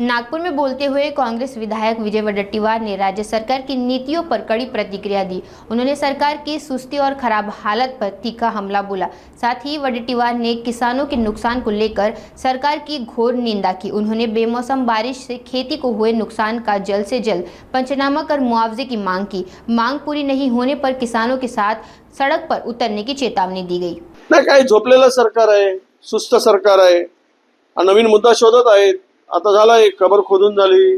नागपुर में बोलते हुए कांग्रेस विधायक विजय वडेट्टीवार ने राज्य सरकार की नीतियों पर कड़ी प्रतिक्रिया दी। उन्होंने सरकार की सुस्ती और खराब हालत पर तीखा हमला बोला। साथ ही वडेट्टीवार ने किसानों के नुकसान को लेकर सरकार की घोर निंदा की। उन्होंने बेमौसम बारिश से खेती को हुए नुकसान का जल्द से जल्द पंचनामा कर मुआवजे की मांग की। मांग पूरी नहीं होने पर किसानों के साथ सड़क पर उतरने की चेतावनी दी गई। नाही, काही झोपलेलं सरकार आहे, सुस्त सरकार आहे, नवीन मुद्दा शोधत आहेत। आता झाला एक खबर खोदून झाली,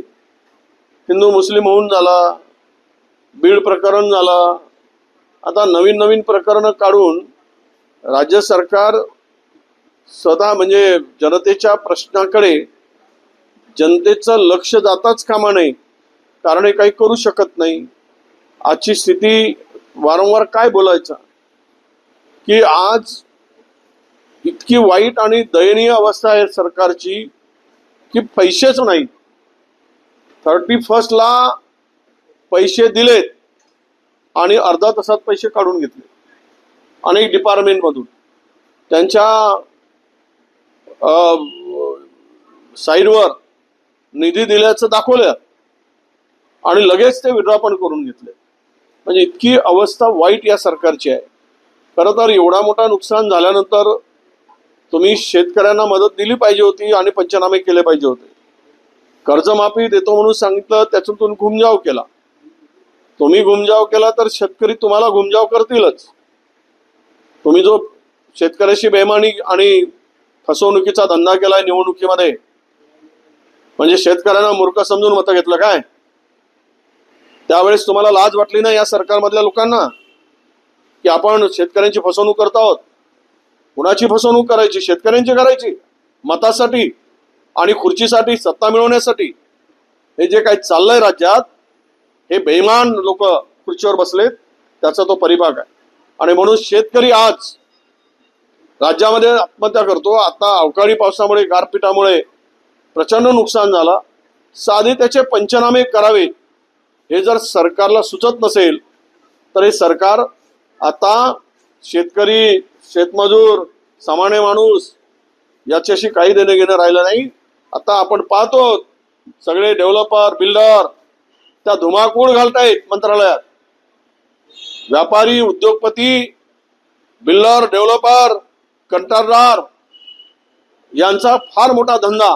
हिंदू मुस्लिम होऊन झाला, बीड प्रकरण झाला, आता नवीन नवीन प्रकरण काढून राज्य सरकार स्वतः म्हणजे जनतेच्या प्रश्नाकडे जनतेचं लक्ष जाताच कामा नये, कारण हे काही करू शकत नाही। आजची स्थिती वारंवार काय बोलायचं की आज इतकी वाईट आणि दयनीय अवस्था आहे सरकारची की पैसेच नाही। 31 ला पैसे दिलेत आणि अर्धा तासात पैसे काढून घेतले अनेक डिपार्टमेंट मधून। त्यांच्या साईडवर निधी दिल्याचं दाखवलं आणि लगेच ते विड्रॉ पण करून घेतले। म्हणजे इतकी अवस्था वाईट या सरकारची आहे। खरं तर एवढा मोठा नुकसान झाल्यानंतर तुम्ही शेतकऱ्यांना मदत दिली पाहिजे होती आणि पंचनामे केले पाहिजे होते। कर्जमाफी देतो म्हणून सांगितलं, त्याच्यातून घुमजाव केला। तुम्ही घुमजाव केला तर शेतकरी तुम्हाला घुमजाव करतीलच। तुम्ही जो शेतकऱ्याशी बेईमानी आणि फसवणुकीचा धंदा केलाय निवडणुकीमध्ये, म्हणजे शेतकऱ्यांना मूर्ख समजून मतं घेतलं काय? त्यावेळेस तुम्हाला लाज वाटली ना या सरकारमधल्या लोकांना की आपण शेतकऱ्यांची फसवणूक करत आहोत? कुणाची फसवणूक करायची? शेतकऱ्यांची करायची, मतासाठी आणि खुर्चीसाठी, सत्ता मिळवण्यासाठी। हे जे काही चाललंय राज्यात, हे बेईमान लोक खुर्चीवर बसलेत, त्याचा तो परिभाग आहे। आणि म्हणून शेतकरी आज राज्यामध्ये आत्महत्या करतो। आता अवकाळी पावसामुळे, गारपिटामुळे प्रचंड नुकसान झाला। साधे त्याचे पंचनामे करावे हे जर सरकारला सुचत नसेल तर हे सरकार आता शेतकरी, शेतमजूर, सामान्य माणूस याच्याशी काही देणं घेणं राहिलं नाही। आता आपण पाहतो सगळे डेव्हलपर, बिल्डर त्या धुमाकूळ घालतायत मंत्रालयात। व्यापारी, उद्योगपती, बिल्डर, डेव्हलपर, कंत्राटदार यांचा फार मोठा धंदा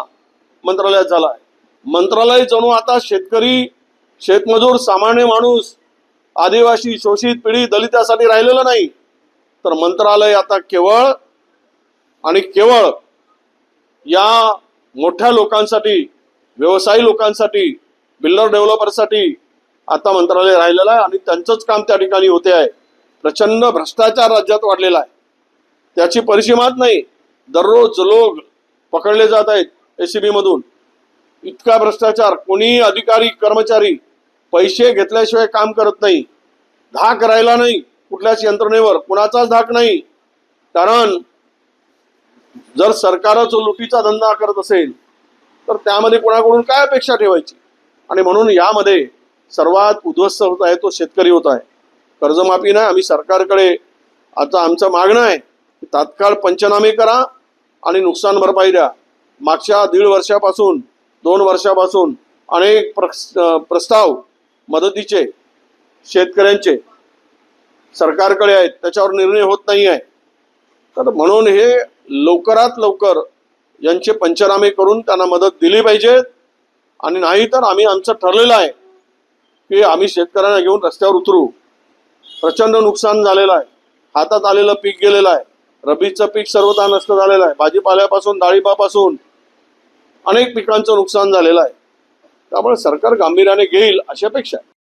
मंत्रालयात झाला आहे। मंत्रालय जणू आता शेतकरी, शेतमजूर, सामान्य माणूस, आदिवासी, शोषित, पीडित, दलितासाठी राहिलेलं नाही, तर मंत्रालय आता केवळ आणि केवळ या मोठ्या लोकांसाठी, व्यवसायी लोकांसाठी, बिल्डर, डेव्हलपरसाठी आता मंत्रालय राहिलेलं आहे आणि त्यांचंच काम त्या ठिकाणी होते आहे। प्रचंड भ्रष्टाचार राज्यात वाढलेला आहे, त्याची परिसीमाच नाही। दररोज लोक पकडले जात आहेत एसीबी मधून। इतका भ्रष्टाचार, कोणी अधिकारी, कर्मचारी पैसे घेतल्याशिवाय काम करत नाही, धाक राहिला नाही कुठल्याच यंत्रणेवर, कुणाचाच धाक नाही। कारण जर सरकारच लुटीचा धंदा करत असेल तर त्यामध्ये कोणाकडून काय अपेक्षा ठेवायची? आणि म्हणून यामध्ये सर्वात उद्ध्वस्त होत आहे तो शेतकरी होत आहे। कर्जमाफी नाही, आम्ही सरकारकडे आता आमचं मागणं आहे की तात्काळ पंचनामे करा आणि नुकसान भरपाई द्या। मागच्या 1.5 वर्षापासून, 2 वर्षापासून अनेक प्रस्ताव मदतीचे शेतकऱ्यांचे सरकारकडे आहेत, त्याच्यावर निर्णय होत नाही आहे। तर म्हणून हे लवकरात लवकर यांचे पंचनामे करून त्यांना मदत दिली पाहिजे। आणि नाही तर आम्ही आमचं ठरलेलं आहे की आम्ही शेतकऱ्यांना घेऊन रस्त्यावर उतरू। प्रचंड नुकसान झालेलं आहे, हातात आलेलं पीक गेलेलं आहे, रबीचं पीक सर्वथा नष्ट झालेलं आहे, भाजीपाल्यापासून, डाळिंबापासून अनेक पिकांचं नुकसान झालेलं आहे। त्यामुळे सरकार गांभीर्याने घेईल अशी अपेक्षा आहे।